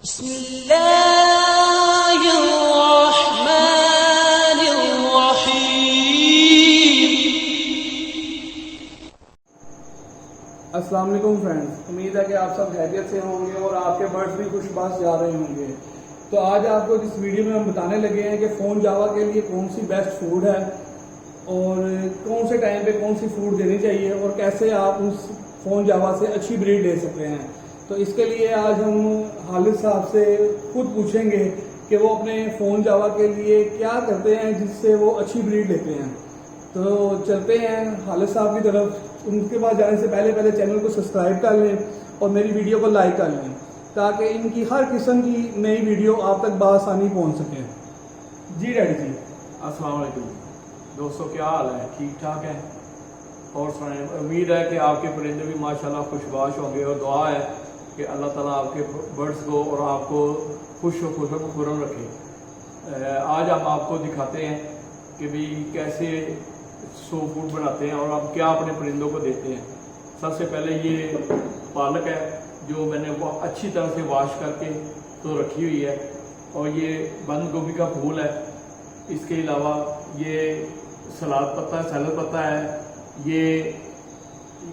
अस्सलाम वालेकुम फ्रेंड्स, उम्मीद है कि आप सब खैरियत से होंगे और आपके बर्ड्स भी खुशबाश जा रहे होंगे। तो आज आपको इस वीडियो में हम बताने लगे हैं कि फ़ोन जावा के लिए कौन सी बेस्ट फूड है और कौन से टाइम पे कौन सी फूड देनी चाहिए और कैसे आप उस फ़ोन जावा से अच्छी ब्रीड ले सकते हैं। तो इसके लिए आज हम हालिद साहब से खुद पूछेंगे कि वो अपने फ़ोन जावा के लिए क्या करते हैं जिससे वो अच्छी ब्रीड लेते हैं। तो चलते हैं हालिद साहब की तरफ। उनके पास जाने से पहले चैनल को सब्सक्राइब कर लें और मेरी वीडियो को लाइक कर लें ताकि इनकी हर किस्म की नई वीडियो आप तक बआसानी पहुंच सके। जी डैडी जी। अस्सलाम वालेकुम दोस्तों, क्या हाल है? ठीक ठाक है? और सुनाएं। उम्मीद है कि आपके परिंदे भी माशाल्लाह खुशबाश होंगे और दुआ है कि अल्लाह ताला आपके बर्ड्स को और आपको खुश खुर्रम रखे। आज हम आपको दिखाते हैं कि भी कैसे सो फूड बनाते हैं और आप क्या अपने परिंदों को देते हैं। सबसे पहले ये पालक है जो मैंने वो अच्छी तरह से वॉश करके तो रखी हुई है, और ये बंद गोभी का फूल है। इसके अलावा ये सलाद पत्ता सैलड पत्ता है, ये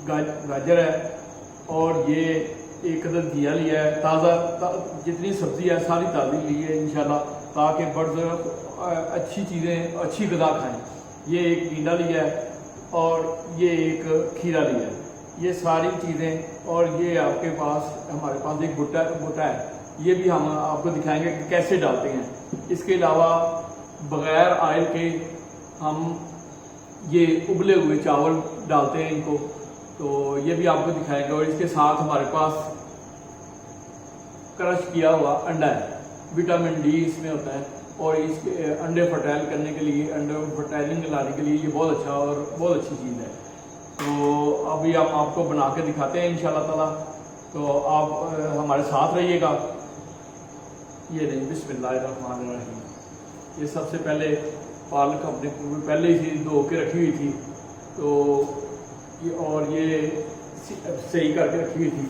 गाजर है, और ये एक अदद घिया लिया है। ताज़ा जितनी सब्ज़ी है सारी ताज़ी ली है इंशाल्लाह, ताकि बर्ड्स अच्छी चीज़ें अच्छी गज़ा खाएँ। ये एक टींडा लिया है और ये एक खीरा लिया है, ये सारी चीज़ें। और ये आपके पास हमारे पास एक भुट्टा है, ये भी हम आपको दिखाएंगे कि कैसे डालते हैं। इसके अलावा बग़ैर ऑयल के हम ये उबले हुए चावल डालते हैं इनको, तो ये भी आपको दिखाएंगे। और इसके साथ हमारे पास क्रश किया हुआ अंडा है, विटामिन डी इसमें होता है, और इसके अंडे फर्टाइल करने के लिए, अंडे फर्टाइलिंग लाने के लिए ये बहुत अच्छा और बहुत अच्छी चीज़ है। तो अभी हम आपको बना के दिखाते हैं इंशाल्लाह ताला, तो आप हमारे साथ रहिएगा। ये नहीं, बिस्मिल्लाहिर्रहमानिर्रहीम। ये सबसे पहले पालक अपने पहले ही धो के रखी हुई थी, तो ये और ये सही करके रखी हुई थी।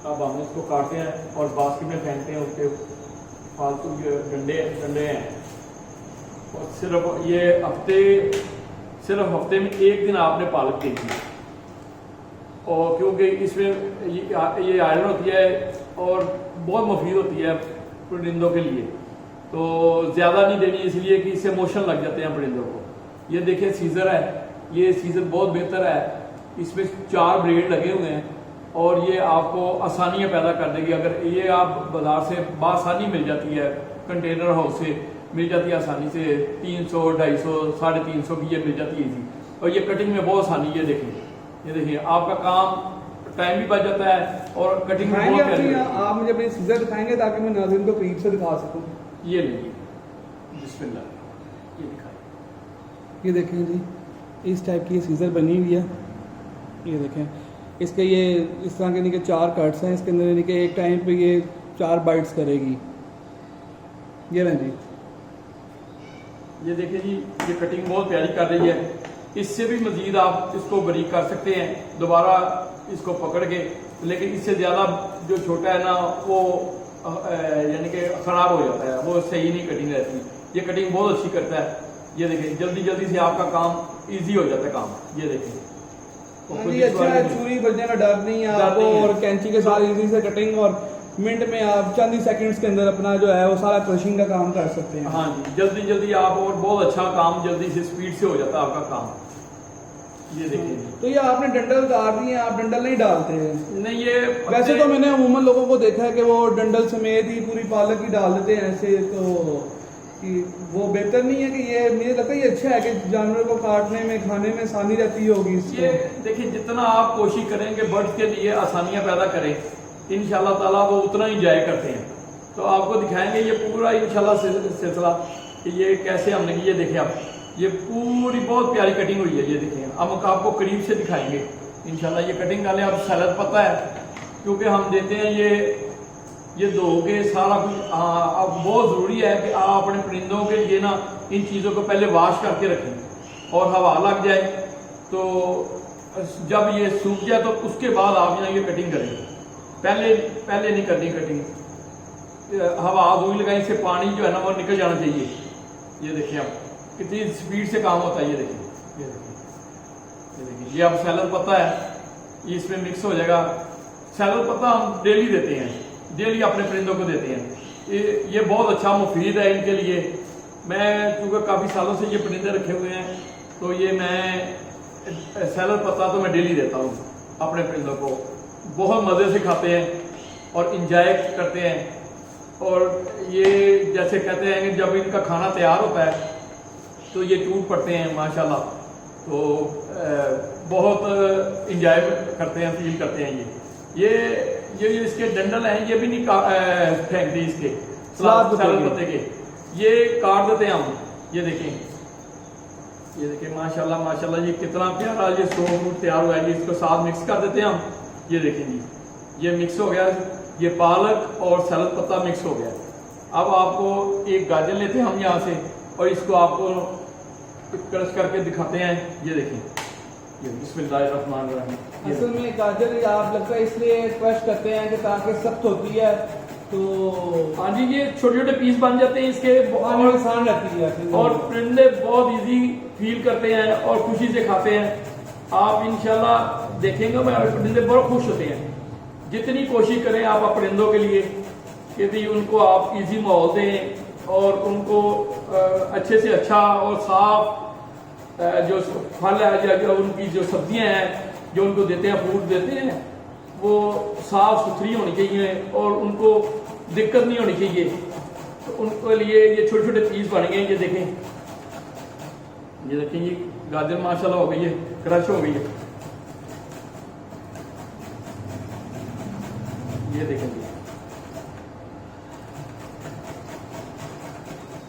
अब हम इसको काटते हैं और बास्केट में फेंकते हैं। उसके फालतू डंडे हैं, और सिर्फ हफ्ते में एक दिन आपने पालक देखी, और क्योंकि इसमें ये आयरन होती है और बहुत मुफीद होती है परिंदों के लिए, तो ज़्यादा नहीं देनी, इसलिए कि इससे मोशन लग जाते हैं परिंदों को। ये देखिए सीज़र है, ये सीज़र बहुत बेहतर है, इसमें 4 ब्लेड लगे हुए हैं और ये आपको आसानियाँ पैदा कर देगी। अगर ये आप बाज़ार से बआसानी मिल जाती है, कंटेनर हाउस से मिल जाती है आसानी से, 300, 250, 350 की ये मिल जाती है इजी। और ये कटिंग में बहुत आसानी, ये देखिए आपका काम टाइम भी बच जाता है और कटिंग में बहुत प्यारी। आप मुझे अपनी सीजर दिखाएंगे ताकि मैं नाज़रीन को करीब से दिखा सकूँ। ये लीजिए, बिस्मिल्लाह, ये दिखाएं। ये देखें जी, इस टाइप की सीजर बनी हुई है। ये देखें, इसके ये इस तरह के नीचे 4 कट्स हैं इसके अंदर, यानी कि एक टाइम पे ये 4 बाइट्स करेगी। ये लें जी, ये देखिए जी, ये कटिंग बहुत प्यारी कर रही है। इससे भी मजीद आप इसको बारीक कर सकते हैं दोबारा इसको पकड़ के, लेकिन इससे ज़्यादा जो छोटा है ना वो यानी कि ख़राब हो जाता है, वो सही नहीं कटिंग रहती। ये कटिंग बहुत अच्छी करता है। ये देखिए, जल्दी से आपका काम ईजी हो जाता है काम। ये देखिए, अच्छा है, चूरी बजने का डर नहीं है आपको, और कैंची के साथ इजी से कटिंग, और मिनट में आप चंद ही सेकंड्स के अंदर अपना जो है वो सारा क्रशिंग का काम कर सकते हैं। हाँ जी, जल्दी आप, और बहुत अच्छा काम जल्दी से स्पीड से हो जाता है आपका काम। ये देखिए, तो ये आपने डंडल उतार दिए, आप डंडल नहीं डालते हैं? नहीं, ये वैसे तो मैंने अमूमन लोगों को देखा है कि वो डंडल समेत ही पूरी पालक ही डाल देते हैं ऐसे, तो कि वो बेहतर नहीं है कि ये, मुझे लगता है ये अच्छा है कि जानवरों को काटने में खाने में आसानी रहती होगी। ये देखिए, जितना आप कोशिश करेंगे बर्ड्स के लिए आसानियां पैदा करें, इंशाल्लाह ताला वो उतना ही जाया करते हैं। तो आपको दिखाएंगे ये पूरा इंशाल्लाह सिलसिला कि ये कैसे हमने, ये देखिए आप, ये पूरी बहुत प्यारी कटिंग हुई है। ये देखिए, हम आपको करीब से दिखाएंगे इंशाल्लाह। ये कटिंग डालें, अब सैलड पता है क्योंकि हम देते हैं ये धो के सारा कुछ। अब बहुत ज़रूरी है कि आप अपने परिंदों के लिए ना इन चीज़ों को पहले वॉश करके रखें, और हवा लग जाए तो जब ये सूख जाए तो उसके बाद आप यहाँ ये कटिंग करें। पहले नहीं करनी कटिंग। हवा हुई लगाई, इससे पानी जो है ना वो निकल जाना चाहिए। ये देखिए आप कितनी स्पीड से काम होता है। ये देखिए, ये देखिए, ये देखिए, ये अब सैलड पत्ता है, ये इसमें मिक्स हो जाएगा। सैलड पत्ता हम डेली देते हैं, डेली अपने परिंदों को देते हैं। ये बहुत अच्छा मुफीद है इनके लिए। मैं चूँकि काफ़ी सालों से ये परिंदे रखे हुए हैं, तो ये मैं सैलड पत्ता तो मैं डेली देता हूँ अपने परिंदों को। बहुत मज़े से खाते हैं और इंजॉय करते हैं। और ये जैसे कहते हैं कि जब इनका खाना तैयार होता है तो ये टूट पड़ते हैं माशाल्लाह, तो बहुत इंजॉय करते हैं, फील करते हैं। ये इसके डंडल हैं, ये भी नहीं फेंकते इसके सलाद पत्ते के, ये काट देते हैं हम। ये देखें, ये देखें माशाल्लाह माशाल्लाह, ये कितना प्यारा ये सो फ्रूट तैयार हुआ है। ये इसको साथ मिक्स कर देते हैं हम। ये देखें जी, ये मिक्स हो गया, ये पालक और सैलड पत्ता मिक्स हो गया। अब आपको एक गाजर लेते हैं हम यहाँ से और इसको आपको क्रश करके दिखाते हैं। ये देखें, ये बिस्मिल्लाहिर्रहमानिर्रहीम। असल में गाजर आप लगता है इसलिए क्रश करते हैं कि ताकि सख्त होती है, तो हाँ जी, ये छोटे छोटे पीस बन जाते हैं इसके, बहुत आसान रहती है और परिंदे बहुत इजी फील करते हैं और खुशी से खाते हैं। आप इंशाल्लाह देखेंगे परिंदे बहुत खुश होते हैं। जितनी कोशिश करें आप परिंदों के लिए कि भी उनको आप इजी माहौल दें और उनको अच्छे से अच्छा और साफ जो फल है या उनकी जो सब्जियां हैं जो उनको देते हैं, फूड देते हैं, वो साफ सुथरी होनी चाहिए और उनको दिक्कत नहीं होनी चाहिए। तो उनके लिए ये छोटे छोटे पीस बन गए। ये देखें, ये देखें, ये गाजर माशाल्लाह हो गई है, क्रश हो गई है। ये देखेंगे,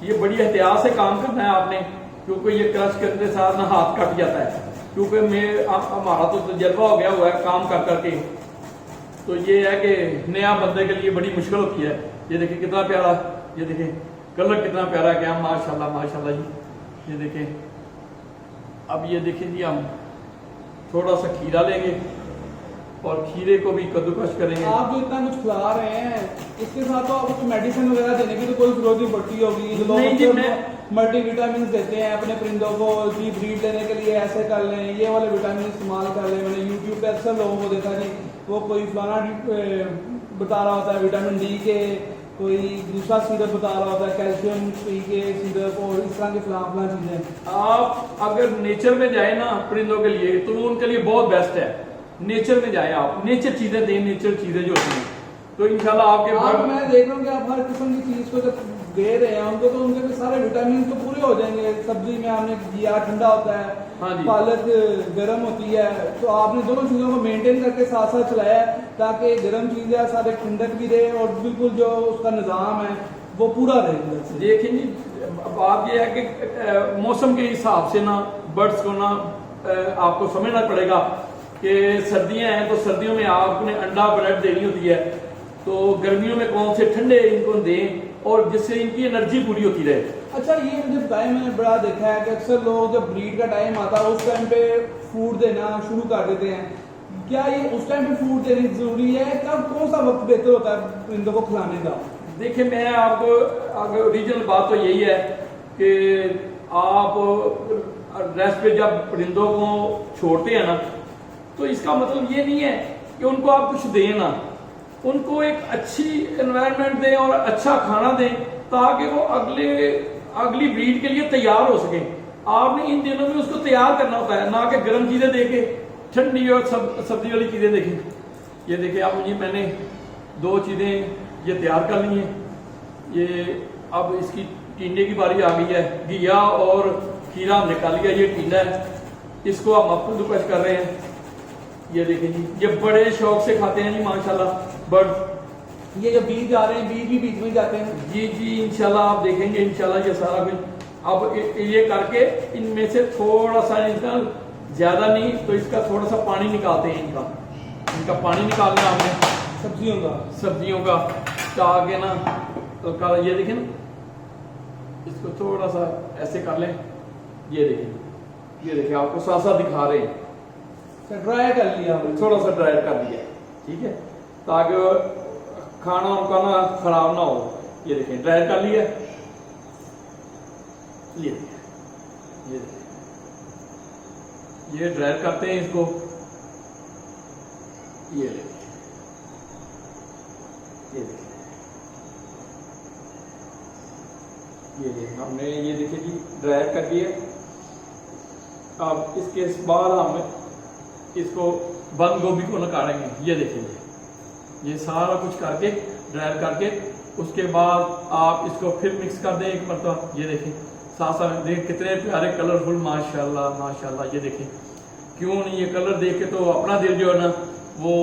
ये बड़ी एहतियात से काम करना है आपने, क्योंकि ये क्रश करने के साथ ना हाथ कट जाता है। क्योंकि हमारा तो तजर्बा हो गया हुआ है काम कर करके, तो ये है कि नया बंदे के लिए बड़ी मुश्किल होती है। ये देखिए कितना प्यारा, ये देखें कलर कितना प्यारा है, क्या माशाल्लाह माशाल्लाह जी। ये देखें, अब ये देखें जी, हम थोड़ा सा खीरा लेंगे और खीरे को भी कद्दूकस करेंगे। आप जो इतना कुछ खिला रहे हैं इसके साथ तो आपको कुछ मेडिसिन वगैरह देने की तो कोई जरूरत नहीं पड़ती होगी। जो नहीं जी, मैं मल्टीविटामिन देते हैं अपने परिंदों को जी ब्रीड लेने के लिए, ऐसे कर लें, ये वाले विटामिन इस्तेमाल कर लें। मैंने यूट्यूब पे अक्सर लोगों को देखा जी, वो कोई फलाना बता रहा होता है विटामिन डी के, कोई दूसरा सिरप बता रहा होता है कैल्शियम के सिरप, और इस तरह की फलां चीजें। आप अगर नेचर में जाए ना परिंदों के लिए, तो उनके लिए बहुत बेस्ट है। नेचर में जाए आप, नेचर चीजें दें, नेचर चीजें जो होती हैं, तो इंशाल्लाह आपके मैं देख रहा हूँ कि आप हर किस्म की चीज को जब दे रहे हैं उनको, तो उनके भी सारे विटामिन तो पूरे हो जाएंगे। सब्जी में आपने दिया ठंडा होता है, हाँ जी, पालक गर्म होती है, तो आपने दोनों चीजों को मेंटेन करके साथ साथ चलाया है ताकि गर्म चीजें सारे ठंडक भी रहे और बिल्कुल जो उसका निजाम है वो पूरा रहे। देखिए जी, बात ये है कि मौसम के हिसाब से ना बर्ड्स को ना आपको समझना पड़ेगा कि सर्दियां हैं तो सर्दियों में आपने अंडा ब्रेड देनी होती है, तो गर्मियों में कौन से ठंडे इनको दें और जिससे इनकी एनर्जी पूरी होती रहे। अच्छा, ये मुझे गाय मैंने बड़ा देखा है कि अक्सर लोग जब ब्रीड का टाइम आता है उस टाइम पे फूड देना शुरू कर देते हैं। क्या ये उस टाइम पे फूड देनी जरूरी है? कब कौन सा वक्त बेहतर होता है परिंदों को खिलाने का? देखिए, मैं आपको अगर ओरिजिनल बात तो यही है कि आप रेस्ट पे जब परिंदों को छोड़ते हैं ना, तो इसका मतलब ये नहीं है कि उनको आप कुछ दें ना, उनको एक अच्छी एनवायरनमेंट दें और अच्छा खाना दें ताकि वो अगली ब्रीड के लिए तैयार हो सके। आपने इन दिनों में उसको तैयार करना होता है, ना कि गर्म चीजें देके, ठंडी और सब्जी वाली चीजें देखें। ये देखिए आप, मुझे मैंने 2 चीजें ये तैयार कर ली हैं। ये अब इसकी टींडे की बारी आ गई है, घिया और खीरा हमने निकाल लिया, ये टींडा है, इसको हम आपको दुपहर कर रहे हैं। ये देखें जी, ये बड़े शौक से खाते हैं जी माशाल्लाह बर्ड। ये जो बीज आ रहे हैं, बीज भी बीच में जाते हैं। जी जी, इंशाल्लाह आप देखेंगे इंशाल्लाह ये सारा कुछ। अब ये करके इनमें से थोड़ा सा, इसका ज्यादा नहीं तो इसका थोड़ा सा पानी निकालते हैं, इनका पानी निकालना हमने सब्जियों का ताकि ना हल्का, ये देखें ना, इसको थोड़ा सा ऐसे कर लें। ये देखें आपको साथ साथ दिखा रहे हैं, ड्राई कर लिया, थोड़ा सा ड्राई कर दिया, ठीक है, ताकि खाना उनका ना खराब ना हो। ये देखें ड्राई कर लिया, ये ड्राई करते हैं इसको। ये हमने ये देखिए जी ड्राई कर दिया। अब इसके बाद हम इसको बंद गोभी को निकालेंगे। ये देखिए ये सारा कुछ करके ड्राई करके उसके बाद आप इसको फिर मिक्स कर दें एक मरतबा। ये देखें साथ साथ देख कितने प्यारे कलरफुल, माशाल्लाह माशाल्लाह। ये देखें क्यों नहीं, ये कलर देख के तो अपना दिल जो है ना वो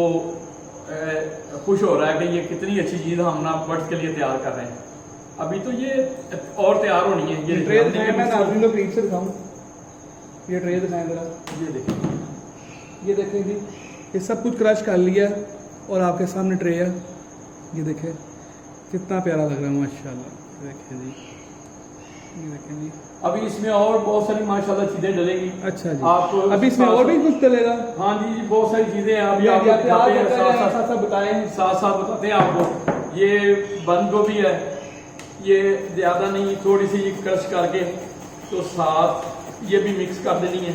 खुश हो रहा है कि ये कितनी अच्छी चीज़ हम ना बर्ड्स के लिए तैयार कर रहे हैं। अभी तो ये और तैयार होनी है। ये ट्रे मैं नाज़रीन को करीब से दिखाऊं, ये ट्रे दिखाएं जरा। ये देखें जी, ये सब कुछ क्रश कर लिया और आपके सामने ट्रे है। ये देखें कितना प्यारा लग रहा है माशाल्लाह। देखें जी, ये देखें जी। अभी इसमें और बहुत सारी माशाल्लाह चीजें डलेंगी। अच्छा जी, आप अभी इसमें और भी कुछ डलेगा? हाँ जी, बहुत सारी चीजें हैं। अभी आप साथ बताते हैं आपको। ये बंद गोभी है, ये ज़्यादा नहीं, थोड़ी सी क्रश करके तो साथ ये भी मिक्स कर देनी है।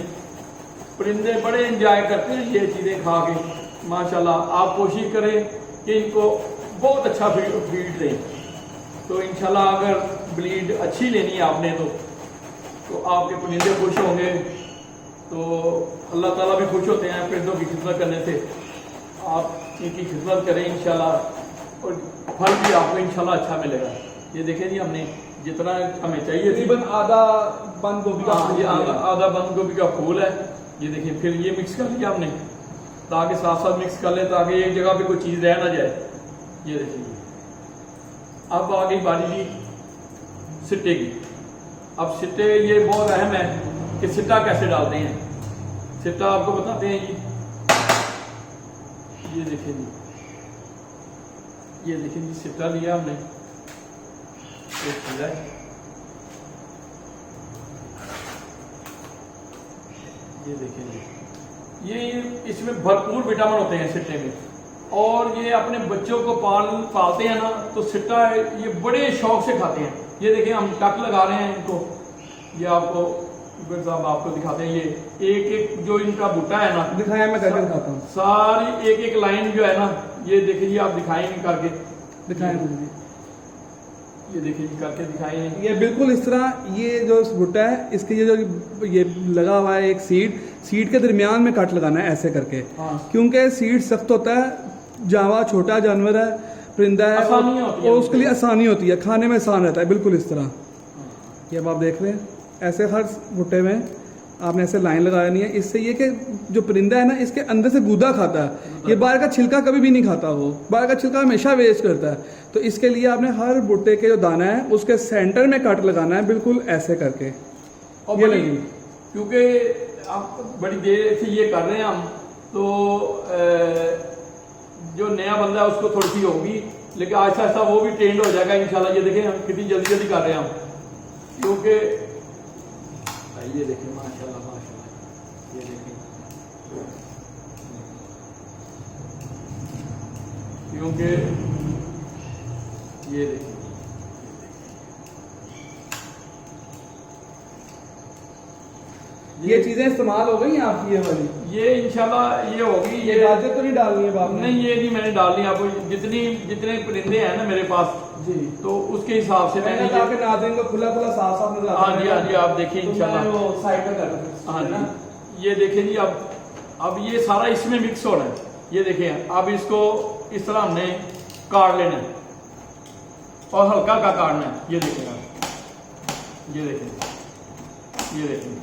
परिंदे बड़े एंजॉय करते हैं ये चीज़ें खा के माशाल्लाह। आप कोशिश करें कि इनको बहुत अच्छा फीड दें, तो इंशाल्लाह अगर ब्रीड अच्छी लेनी है आपने तो आपके परिंदे खुश होंगे, तो अल्लाह ताला भी खुश होते हैं परिंदों की खिदमत करने से। आप इनकी खिदमत करें इंशाल्लाह और फल भी आपको इंशाल्लाह अच्छा मिलेगा। ये देखें जी, हमने जितना हमें चाहिए तकरीबन आधा बंद गोभी का, ये आधा बंद गोभी का फूल है। ये देखिए फिर ये मिक्स कर लिया हमने, ताकि साथ साथ मिक्स कर ले ताकि एक जगह पे कोई चीज़ रह ना जाए। ये देखिए अब आ गई बारी जी सिट्टे की। अब सिट्टे ये बहुत अहम है कि सिट्टा कैसे डालते हैं। सिट्टा आपको बताते हैं जी। ये देखिए जी, ये देखिए जी सिट्टा लिया हमने, एक खिला है। ये देखिए जी, ये इसमें भरपूर विटामिन होते हैं सिट्टे में, और ये अपने बच्चों को पालते हैं ना तो सिट्टा ये बड़े शौक से खाते हैं। ये देखें हम टक लगा रहे हैं इनको, ये आपको साहब आपको दिखाते हैं। ये एक एक जो इनका बूटा है ना, दिखाया मैं करके दिखाता हूँ। सारी एक एक लाइन जो है ना, ये देखिए जी आप दिखाएंगे करके दिखाएं। ये देखिए जी करके दिखाएंगे। ये बिल्कुल इस तरह, ये जो भुट्टा है इसके ये जो ये लगा हुआ है एक सीड के दरमियान में कट लगाना है ऐसे करके। हाँ। क्योंकि सीड सख्त होता है, जावा छोटा जानवर है, परिंदा है, और उसके लिए आसानी होती है, खाने में आसान रहता है। बिल्कुल इस तरह ये अब आप देख रहे हैं, ऐसे हर भुट्टे में आपने ऐसे लाइन लगानी है। इससे ये कि जो परिंदा है ना, इसके अंदर से गूदा खाता है, ये बाहर का छिलका कभी भी नहीं खाता, वो बाहर का छिलका हमेशा वेस्ट करता है। तो इसके लिए आपने हर भुट्टे के जो दाना है उसके सेंटर में कट लगाना है, बिल्कुल ऐसे करके। और ये क्योंकि आप बड़ी देर से ये कर रहे हैं हम, तो जो नया बंदा है उसको थोड़ी सी होगी, लेकिन आहिस्ता आहिस्ता वो भी ट्रेंड हो जाएगा इंशाल्लाह। ये देखें हम कितनी जल्दी जल्दी कर रहे हैं हम, क्योंकि ये देखें माशाल्लाह माशाल्लाह। ये देखें क्योंकि ये देखें ये चीजें इस्तेमाल हो गई हैं आपकी ये वाली? ये इंशाल्लाह ये होगी। ये गाजर तो नहीं डालनी है बाप? नहीं, ये नहीं मैंने डालनी। आपको जितने परिंदे हैं ना मेरे पास जी, तो उसके हिसाब से मैंने नाज़रीन को खुला खुला साफ साफ नजर आता है। हाँ जी, हाँ जी, आप देखिए इंशाल्लाह। वो साइड पे कर दो। हाँ जी, ये देखिए जी, अब ये सारा इसमें मिक्स हो रहा है। ये देखें, अब इसको इस तरह हमने काट लेना है और हल्का हल्का काटना है। ये देखें आप, ये देखें, ये देखें,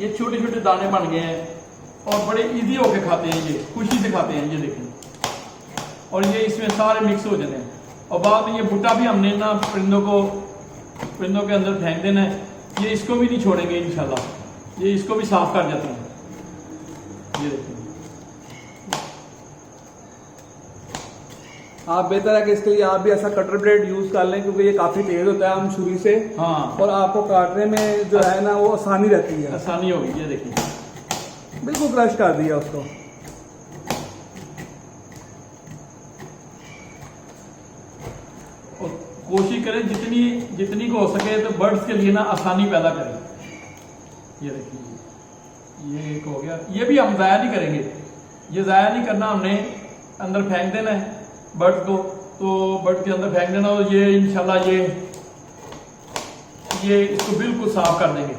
ये छोटे छोटे दाने बन गए हैं और बड़े इजी होके खाते हैं, ये खुशी से खाते हैं। ये देखें, और ये इसमें सारे मिक्स हो जाते हैं। और बाद में ये भुट्टा भी हमने ना परिंदों के अंदर फेंक देना है। ये इसको भी नहीं छोड़ेंगे इंशाल्लाह, ये इसको भी साफ कर जाते हैं। ये देखें, आप बेहतर है कि इसके लिए आप भी ऐसा कटर ब्लेड यूज कर लें, क्योंकि ये काफी तेज होता है, हम छुरी से हाँ, और आपको काटने में जो है ना वो आसानी रहती है। आसानी होगी। ये देखिए, बिल्कुल क्रश कर दिया उसको। कोशिश करें जितनी जितनी को हो सके तो बर्ड्स के लिए ना आसानी पैदा करें। ये देखिए ये एक हो गया, ये भी हम ज़ाया नहीं करेंगे, ये ज़ाया नहीं करना, हमने अंदर फेंक देना है बर्ड को, तो बर्ड के अंदर फेंक देना और ये इंशाल्लाह ये इसको बिल्कुल साफ कर देंगे।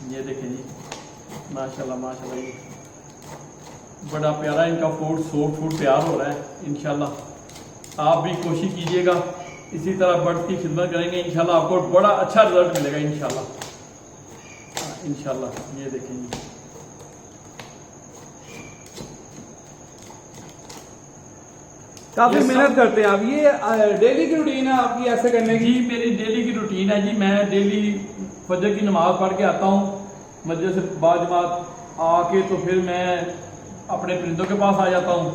ये देखें जी माशाल्लाह माशाल्लाह, ये बड़ा प्यारा इनका फूड सॉफ्ट फूड तैयार हो रहा है। इंशाल्लाह आप भी कोशिश कीजिएगा, इसी तरह बर्ड्स की खिदमत करेंगे, इंशाल्लाह आपको बड़ा अच्छा रिजल्ट मिलेगा इंशाल्लाह। इंशाल्लाह ये देखेंगे काफी मेहनत करते हैं आप, ये डेली की रूटीन है आपकी ऐसे करने की? जी मेरी डेली की रूटीन है जी, मैं डेली फजर की नमाज पढ़ के आता हूँ मस्जिद से बाजमात, आके तो फिर मैं अपने परिंदों के पास आ जाता हूँ,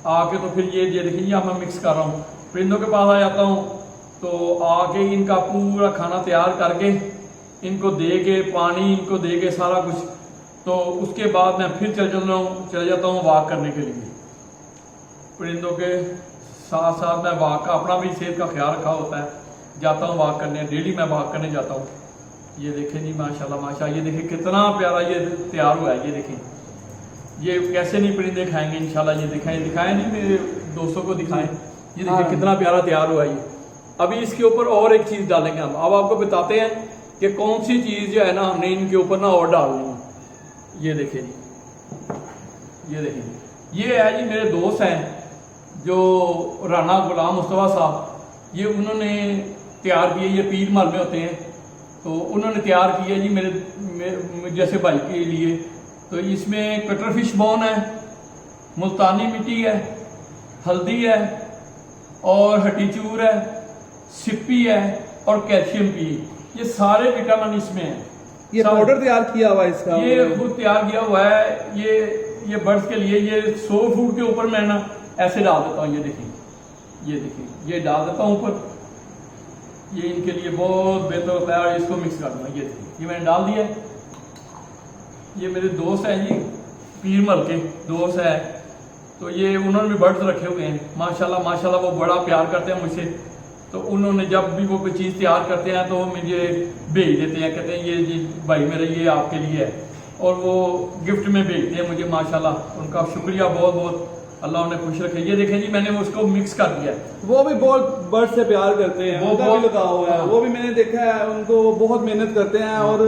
आके तो फिर ये देखिए अब मैं मिक्स कर रहा हूँ, परिंदों के पास आ जाता हूँ, तो आके इनका पूरा खाना तैयार करके इनको दे के पानी इनको दे के सारा कुछ, तो उसके बाद मैं फिर चल जाता हूँ वॉक करने के लिए। परिंदों के साथ साथ मैं वॉक का अपना भी सेहत का ख्याल रखा होता है, जाता हूँ वॉक करने, डेली मैं वॉक करने जाता हूँ। ये देखें जी माशाल्लाह माशाल्लाह, ये देखें कितना प्यारा ये तैयार हुआ है। ये देखें ये कैसे नहीं परिंदे खाएंगे इंशाल्लाह, ये दिखाएं नहीं मेरे दोस्तों को दिखाएं, ये देखिए कितना प्यारा तैयार हुआ है ये। अभी इसके ऊपर और एक चीज़ डालेंगे हम, अब आपको बताते हैं कि कौन सी चीज़ जो है ना हमने इनके ऊपर ना और डालनी है। ये देखें जी, ये देखें, ये है जी मेरे दोस्त हैं जो राना गुलाम मुस्तफ़ा साहब, ये उन्होंने तैयार किए, ये पीर महल में होते हैं, तो उन्होंने तैयार किया जी मेरे जैसे भाई के लिए। तो इसमें कटर फिश बोन है, मुल्तानी मिट्टी है, हल्दी है और हड्डी चूर है, सिप्पी है और कैल्शियम पी, ये सारे विटामिन इसमें हैं। ये पाउडर तैयार किया हुआ है इसका? ये खुद तैयार किया हुआ है, ये बर्ड्स के लिए। ये सो फूड के ऊपर मैं ना ऐसे डाल देता हूँ, ये देखिए ये डाल देता हूँ ऊपर, ये इनके लिए बहुत बेहतर होता है। और इसको मिक्स कर दूँगा, ये देखिए ये मैंने डाल दिया है। ये मेरे दोस्त हैं जी, पीर महल के दोस्त है, तो ये उन्होंने भी बर्ड्स रखे हुए हैं माशाल्लाह माशाल्लाह, वो बड़ा प्यार करते हैं मुझसे। तो उन्होंने जब भी वो कोई चीज़ तैयार करते हैं तो मुझे भेज देते हैं, कहते हैं ये जी भाई मेरा ये आपके लिए है, और वो गिफ्ट में भेजते हैं मुझे माशाल्लाह। उनका शुक्रिया बहुत बहुत, अल्लाह उन्हें खुश रखे। ये देखें जी मैंने उसको मिक्स कर दिया है। वो भी बहुत बर्ड से प्यार करते हैं, वो भी लगा हुआ है, वो भी मैंने देखा है, उनको बहुत मेहनत करते हैं और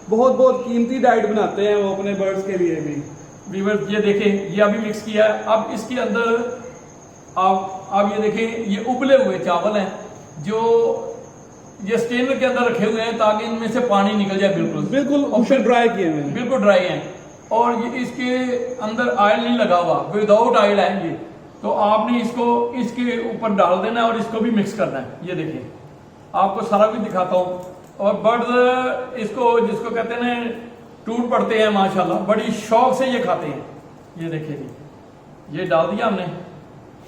बहुत बहुत कीमती डाइट बनाते हैं वो अपने बर्ड्स के लिए भी। व्यूअर्स ये देखें, ये अभी मिक्स किया है। अब इसके अंदर आप ये देखें, ये उबले हुए चावल हैं जो ये स्टेनर के अंदर रखे हुए हैं ताकि इनमें से पानी निकल जाए, बिल्कुल ड्राई किए हुए हैं, बिल्कुल ड्राई हैं। और ये इसके अंदर ऑयल नहीं लगा हुआ, विदाउट ऑयल है ये। तो आपने इसको इसके ऊपर डाल देना है और इसको भी मिक्स करना है। ये देखिए आपको सारा कुछ दिखाता हूँ। और बर्ड्स इसको जिसको कहते हैं ना टूट पड़ते हैं माशाल्लाह, बड़ी शौक से ये खाते हैं। ये देखिए जी ये डाल दिया हमने,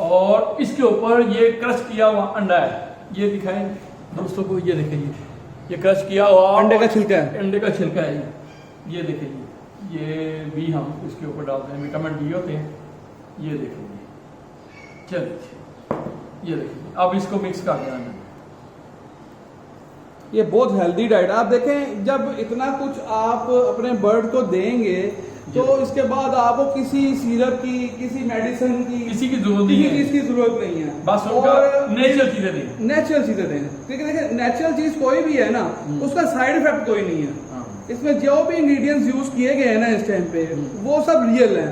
और इसके ऊपर ये क्रश किया हुआ अंडा है, ये दिखाएं दोस्तों को। ये देखिए ये क्रश किया हुआ अंडे का छिलका है, अंडे का छिलका है ये देखिए ये भी हम इसके ऊपर डालते हैं, विटामिन डी होते हैं। ये देखिए चलिए, ये देखिए अब इसको मिक्स कर देना है। ये बहुत हेल्दी डाइट। आप देखें जब इतना कुछ आप अपने बर्ड को देंगे तो इसके बाद आपको किसी सिरप की, किसी मेडिसिन की, किसी की जरूरत नहीं है, किसी की जरूरत नहीं है, बस उनका नेचुरल चीजें दें, नेचुरल चीजें दें। क्योंकि देखिए नेचुरल चीज कोई भी है ना, उसका साइड इफेक्ट कोई नहीं है। इसमें जो भी इंग्रेडिएंट्स यूज किए गए हैं ना इस टाइम पे, वो सब रियल है,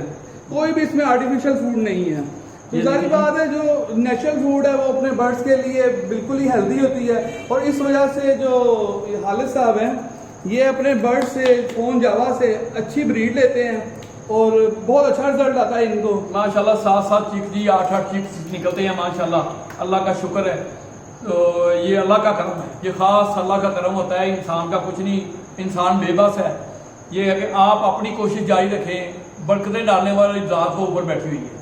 कोई भी इसमें आर्टिफिशियल फूड नहीं है। तो सारी बात है, जो नेचुरल फूड है वो अपने बर्ड्स के लिए बिल्कुल ही हेल्दी होती है। और इस वजह से जो हालिद साहब हैं, ये अपने बर्ड से फोन जावा से अच्छी ब्रीड लेते हैं और बहुत अच्छा रिजल्ट आता है इनको माशाल्लाह। 7-7 चिक्स जी, 8-8 चिक्स निकलते हैं माशाल्लाह, अल्लाह का शुक्र है। तो ये अल्लाह का करम है, ये ख़ास अल्लाह का करम होता है, इंसान का कुछ नहीं, इंसान बेबस है। ये है कि आप अपनी कोशिश जारी रखें, बरकतें डालने वाली ज़ात को ऊपर बैठी हुई है।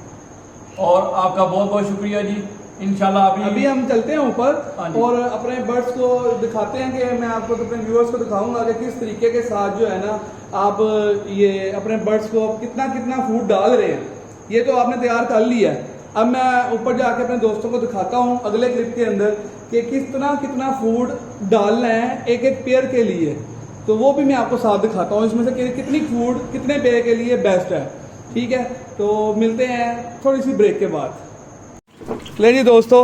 और आपका बहुत बहुत शुक्रिया जी, इंशाल्लाह अभी हम चलते हैं हाँ ऊपर जी। और अपने बर्ड्स को दिखाते हैं कि मैं आपको अपने व्यूअर्स को दिखाऊंगा कि किस तरीके के साथ जो है ना आप ये अपने बर्ड्स को कितना कितना फूड डाल रहे हैं। ये तो आपने तैयार कर लिया है, अब मैं ऊपर जाके अपने दोस्तों को दिखाता हूँ अगले क्लिप के अंदर कि कितना फूड डालना है एक एक पेयर के लिए, तो वो भी मैं आपको साथ दिखाता हूँ इसमें से कितनी फूड कितने पेयर के लिए बेस्ट है। ठीक है, तो मिलते हैं थोड़ी सी ब्रेक के बाद। ले जी दोस्तों,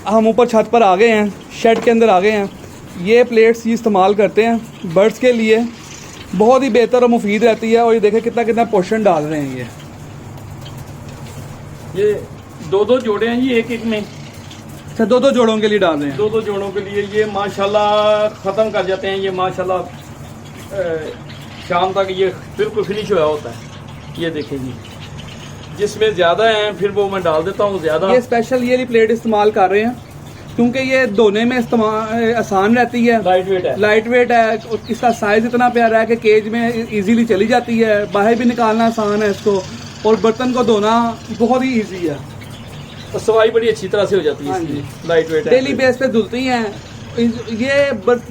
हम ऊपर छत पर आ गए हैं, शेड के अंदर आ गए हैं। ये प्लेट्स ही इस्तेमाल करते हैं बर्ड्स के लिए, बहुत ही बेहतर और मुफीद रहती है। और ये देखें कितना कितना पोर्शन डाल रहे हैं। ये दो दो जोड़े हैं जी एक एक में। अच्छा, दो दो जोड़ों के लिए डाल रहे हैं। दो दो जोड़ों के लिए ये माशाल्लाह ख़त्म कर जाते हैं। ये माशाल्लाह शाम तक ये बिल्कुल फिनिश हुआ होता है। ये देखें जी, जिसमें ज़्यादा हैं फिर वो मैं डाल देता हूँ ज़्यादा। ये स्पेशल ये वाली प्लेट इस्तेमाल कर रहे हैं क्योंकि ये धोने में इस्तेमाल आसान रहती है, लाइट वेट है। लाइट वेट है और इसका साइज इतना प्यारा है कि केज में इजीली चली जाती है, बाहर भी निकालना आसान है इसको, और बर्तन को धोना बहुत ही इजी है। और सफाई बड़ी अच्छी तरह से हो जाती है हाँ इसकी, जी। लाइट वेट है। डेली बेस पे धुलती हैं ये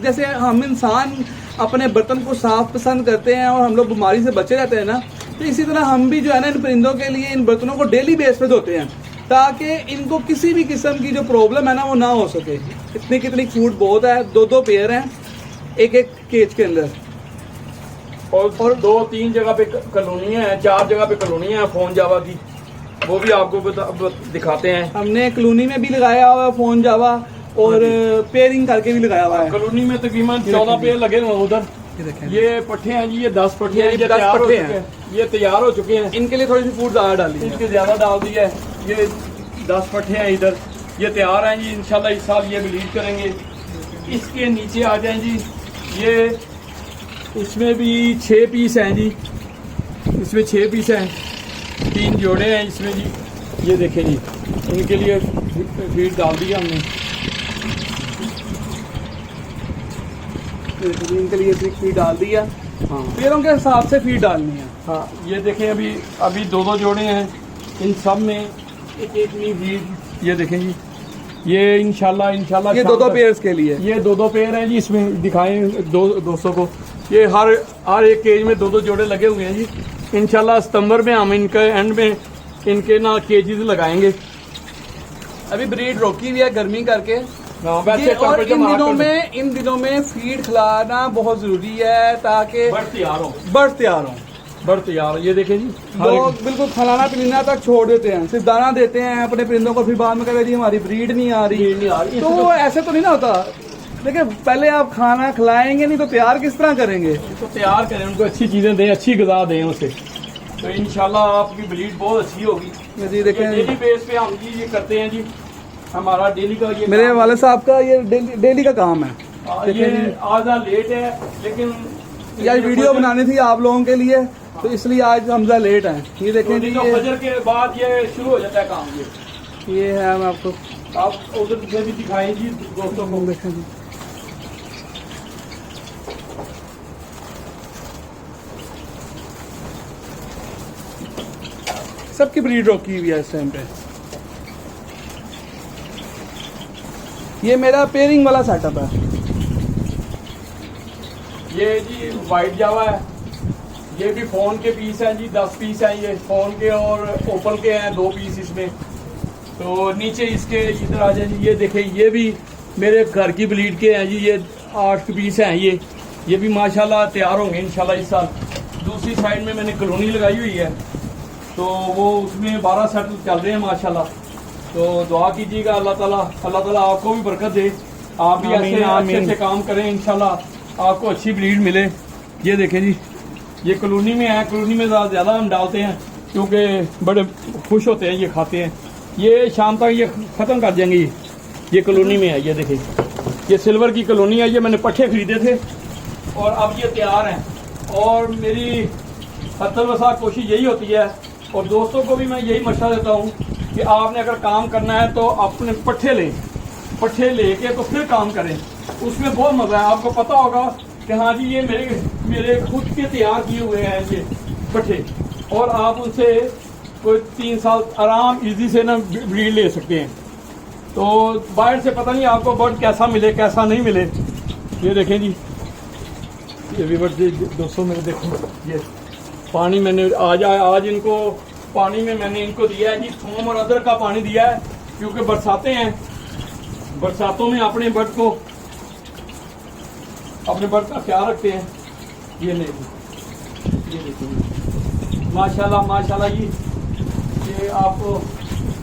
जैसे हम इंसान अपने बर्तन को साफ पसंद करते हैं और हम लोग बीमारी से बचे रहते हैं ना, तो इसी तरह हम भी जो है ना इन परिंदों के लिए इन बर्तनों को डेली बेस पे धोते हैं ताकि इनको किसी भी किस्म की जो प्रॉब्लम है ना वो ना हो सके। इतनी कितनी फूड बहुत है, दो दो पेयर हैं एक एक केज के अंदर। और दो तीन जगह पे कॉलोनियाँ हैं, 4 जगह पे कॉलोनियाँ हैं फोन जावा की, वो भी आपको दिखाते हैं। हमने कॉलोनी में भी लगाया हुआ है फोन जावा और पेयरिंग करके भी लगाया हुआ है। कॉलोनी में तकरीबन 14 पेड़ लगे हुए हैं उधर। ये पट्ठे हैं जी, ये 10 पट्ठे हैं, ये 10 तैयार हो पट्ठे चुके हैं। हैं। ये तैयार हो चुके हैं। इनके लिए थोड़ी सी फूड ज़्यादा डाली है। इनके ज़्यादा डाल दिया है। ये 10 पट्ठे हैं इधर, ये तैयार हैं जी। इंशाल्लाह इस साल ये ब्लीड करेंगे। इसके नीचे आ जाएं जी, ये इसमें भी 6 पीस हैं जी, इसमें 6 पीस हैं, 3 जोड़े हैं इसमें जी। ये देखें जी, इनके लिए फीड डाल दिया हमने। इनके लिए फीड डाल दिया। हाँ, पेड़ों के हिसाब से फीड डालनी है। हाँ, ये देखें अभी 2-2 जोड़े हैं, इन सब में एक एक नी फीड। ये देखें जी, ये इंशाल्लाह ये 2-2 पेयर्स के लिए। ये 2-2 पेयर हैं जी। इसमें दिखाएं दोस्तों को, ये हर एक केज में 2-2 जोड़े लगे हुए हैं जी। इंशाल्लाह सितंबर में हम इनके एंड में इनके ना केजेस लगाएंगे। अभी ब्रीड रोकी हुई है गर्मी करके। हाँ, वैसे ये और टेम्परेचर इन दिनों में फीड खिलाना बहुत जरूरी है ताकि बर्ड तैयार हो। बर्ड तैयार हो। ये देखें जी, लोग बिल्कुल खाना पीना तक छोड़ देते हैं, सिर्फ दाना देते हैं अपने परिंदों को, फिर बाद में कहते जी हमारी ब्रीड नहीं आ रही। तो ऐसे तो नहीं ना होता। देखिए, पहले आप खाना खिलाएंगे नहीं तो तैयार किस तरह करेंगे? तो तैयार करें, उनको अच्छी चीजें दें, अच्छी ग़िज़ा दें उसे, तो इंशाल्लाह आपकी ब्रीड बहुत अच्छी होगी। जी देखें, डेली बेस पे हम जी ये करते हैं जी, हमारा डेली का ये मेरे वाले साहब का ये डेली का काम है। ये आधा लेट है लेकिन यार वीडियो बनानी थी आप लोगों के लिए, तो इसलिए आज हम ज़रा लेट हैं। ये देखें जी, तो फजर के बाद ये शुरू हो जाता है काम। ये है, मैं आपको आप उधर से भी दिखाएं जी दोस्तों को। देखें जी, सबकी ब्रीड रोकी हुई है इस टाइम पे। ये मेरा पेयरिंग वाला सेटअप है। ये जी वाइट जावा है, ये भी फोन के पीस हैं जी, 10 पीस हैं ये फोन के, और ओपल के हैं 2 पीस इसमें। तो नीचे इसके इधर आ जाए जी, ये देखें, ये भी मेरे घर की ब्लीड के हैं जी, ये 8 पीस हैं ये भी माशाल्लाह तैयार होंगे इंशाल्लाह इस साल। दूसरी साइड में मैंने कॉलोनी लगाई हुई है, तो वो उसमें 12 सेट चल रहे हैं माशाल्लाह। तो दुआ कीजिएगा अल्लाह ताला आपको भी बरकत दे, आप भी ऐसे अच्छे से काम करें, इंशाल्लाह आपको अच्छी ब्रीड मिले। ये देखें जी, ये कॉलोनी में है, कॉलोनी में ज़्यादा हम डालते हैं क्योंकि बड़े खुश होते हैं, ये खाते हैं। ये शाम तक ये ख़त्म कर देंगे। ये कॉलोनी में है, ये देखें, ये सिल्वर की कॉलोनी है। ये मैंने पट्ठे खरीदे थे और अब ये तैयार हैं। और मेरी हत्तल वसा कोशिश यही होती है, और दोस्तों को भी मैं यही मशवरा देता हूँ कि आपने अगर काम करना है तो अपने पट्ठे लें, पट्ठे लेके तो फिर काम करें, उसमें बहुत मज़ा है। आपको पता होगा कि हाँ जी ये मेरे खुद के तैयार किए हुए हैं ये पट्ठे, और आप उनसे कोई 3 साल आराम इजी से ना ब्रीड ले सकते हैं। तो बाहर से पता नहीं आपको बर्ड कैसा मिले कैसा नहीं मिले। ये देखें जी, ये भी बर्ड दोस्तों मेरे देखो, ये पानी मैंने आज इनको पानी में मैंने इनको दिया है जी थूम और अदरक का पानी दिया है, क्योंकि बरसातें हैं, बरसातों में अपने बर्ड का ख्याल रखते हैं। ये नहीं, ये देखिए माशाल्लाह माशाल्लाह जी, ये आपको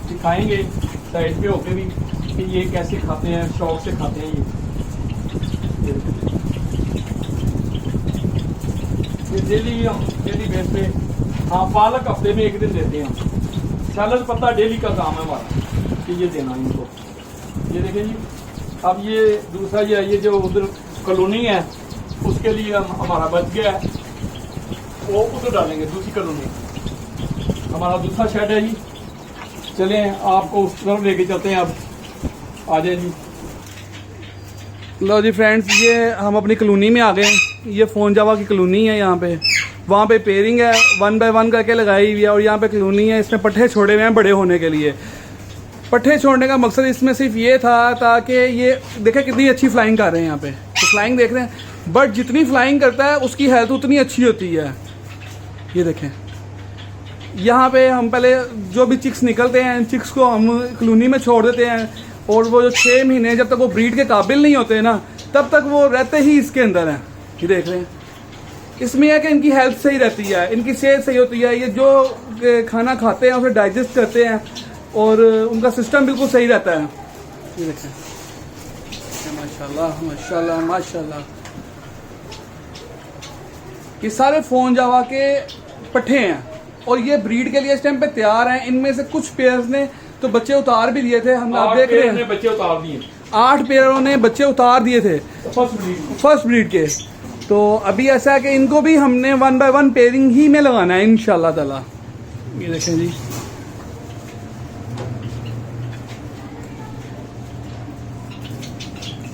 दिखाएंगे साइड पे होके भी कि ये कैसे खाते हैं, शौक से खाते हैं ये डेली बेस पे। हाँ, पालक हफ्ते में एक दिन देते हैं हम, सैलड पत्ता डेली का काम है हमारा कि ये देना इनको। ये देखें जी, अब ये दूसरा ये जो उधर कॉलोनी है उसके लिए हमारा बच गया है, वो उधर डालेंगे दूसरी कॉलोनी, हमारा दूसरा शेड है जी। चलें आपको उस तरफ लेके चलते हैं, अब आ जाए जी। लो जी फ्रेंड्स, ये हम अपनी कॉलोनी में आ गए हैं। ये फ़ोन जावा की कॉलोनी है, यहाँ पे वहाँ पे पेयरिंग है 1 बाय 1 करके लगाई हुई है, और यहाँ पे कॉलोनी है, इसमें पट्ठे छोड़े हुए हैं बड़े होने के लिए। पट्ठे छोड़ने का मकसद इसमें सिर्फ ये था ताकि ये देखें कितनी अच्छी फ्लाइंग कर रहे हैं यहाँ पे, तो फ्लाइंग देख रहे हैं, बट जितनी फ्लाइंग करता है उसकी हेल्थ उतनी अच्छी होती है। ये देखें, यहाँ पे हम पहले जो भी चिक्स निकलते हैं, चिक्स को हम कॉलोनी में छोड़ देते हैं, और वो जो 6 महीने जब तक वो ब्रीड के काबिल नहीं होते ना, तब तक वो रहते ही इसके अंदर हैं। ये देख रहे हैं, इसमें है कि इनकी हेल्थ सही रहती है, इनकी सेहत सही होती है, ये जो खाना खाते हैं उसे डाइजेस्ट करते हैं, और उनका सिस्टम बिल्कुल सही रहता है। ये देखें माशाल्लाह माशाल्लाह माशाल्लाह, ये सारे फ़ोन जावा के पट्ठे हैं, और ये ब्रीड के लिए इस टाइम पे तैयार हैं। इनमें से कुछ पेयर्स ने तो बच्चे उतार भी लिए थे, हम आप देख रहे हैं बच्चे उतार दिए, 8 पेयरों ने बच्चे उतार दिए थे फर्स्ट ब्रीड के। तो अभी ऐसा है कि इनको भी हमने 1 बाय 1 पेयरिंग ही में लगाना है इंशाल्लाह ताला। ये देखें जी,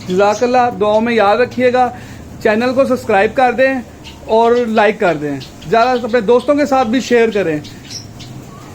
जज़ाकल्लाह, दुआ में याद रखिएगा, चैनल को सब्सक्राइब कर दें और लाइक कर दें, ज़्यादा अपने दोस्तों के साथ भी शेयर करें।